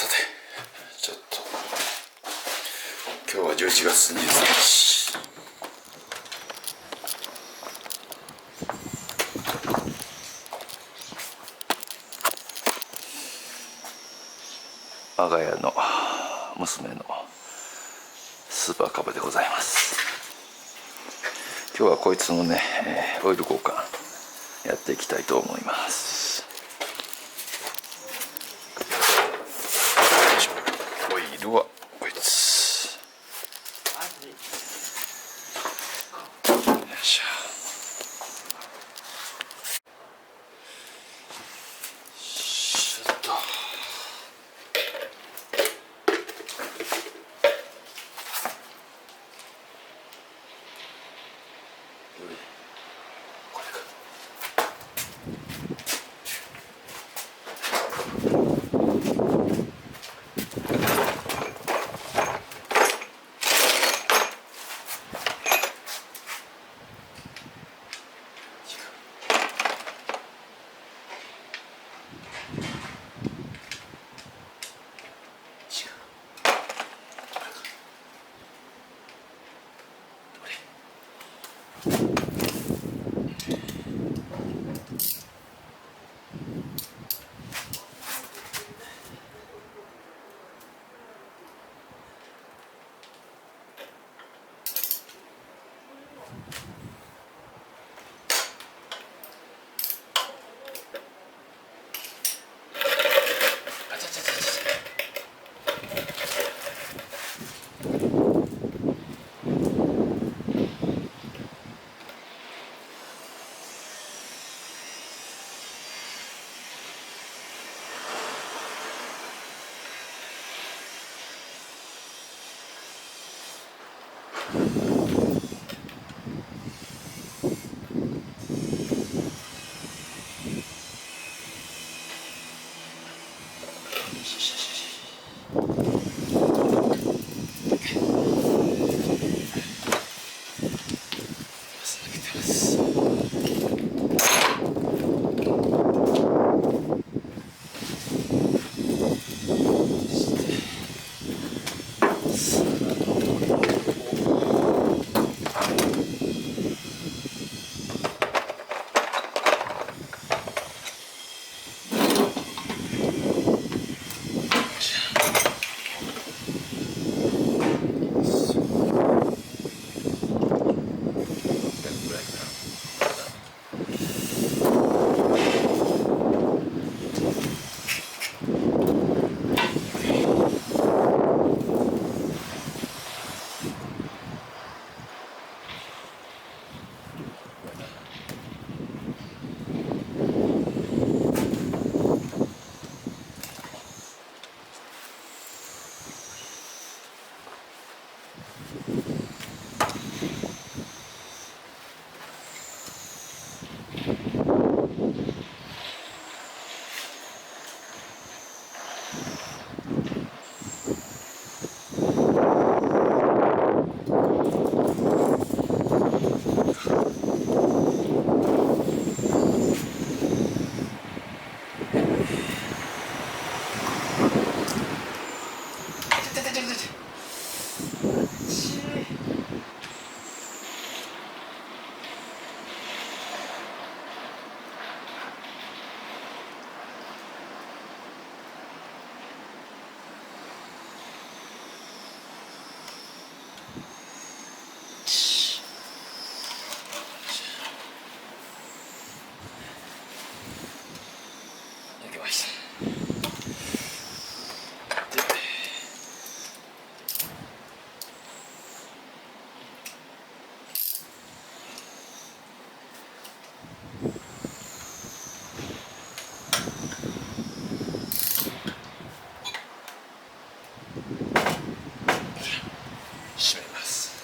さて、ちょっと今日は11月23日、我が家の娘のスーパーカブでございます。今日はこいつのね、オイル交換やっていきたいと思います。オイルはこいつ。よいしょ。閉めます。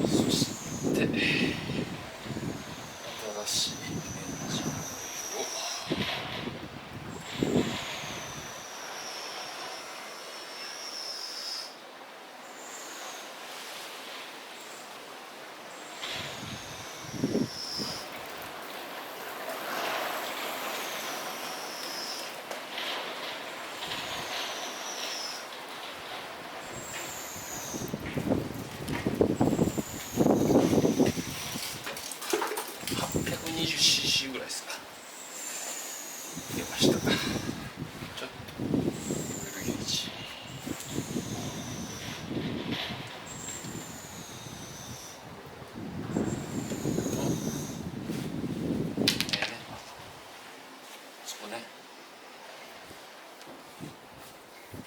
そして新しいエンジンオイルを 120cc ぐらいですか。出ました。ちょっとオイルゲージ。そこね。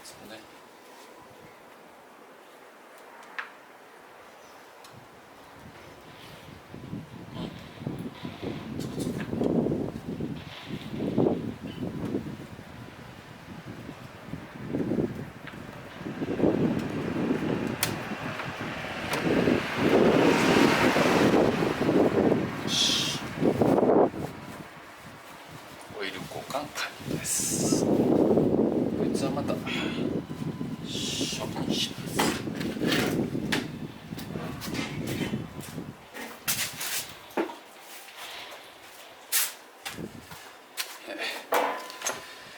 そこね。オイル交換完了です。こいつはまた処分します。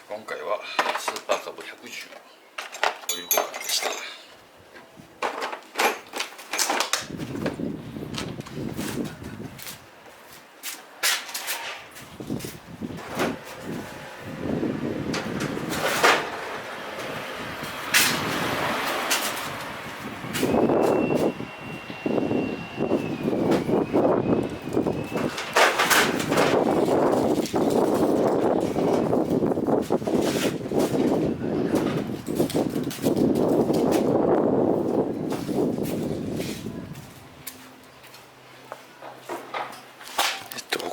今回はスーパーカブ110オイル交換でした。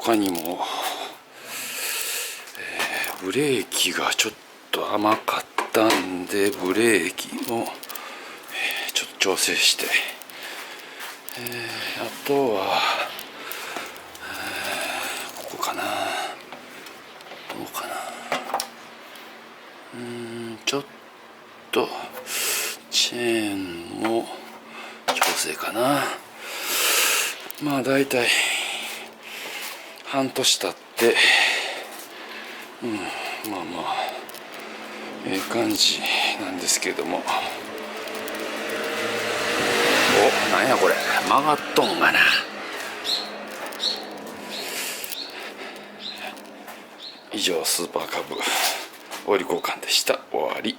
他にも、ブレーキがちょっと甘かったんでブレーキも、ちょっと調整して、あとは、ここかな、どうかな、ちょっとチェーンも調整かな。まあだいたい半年経って、まあまあ感じなんですけれども、なんやこれ、曲がっとんがな。以上スーパーカブオイル交換でした。終わり。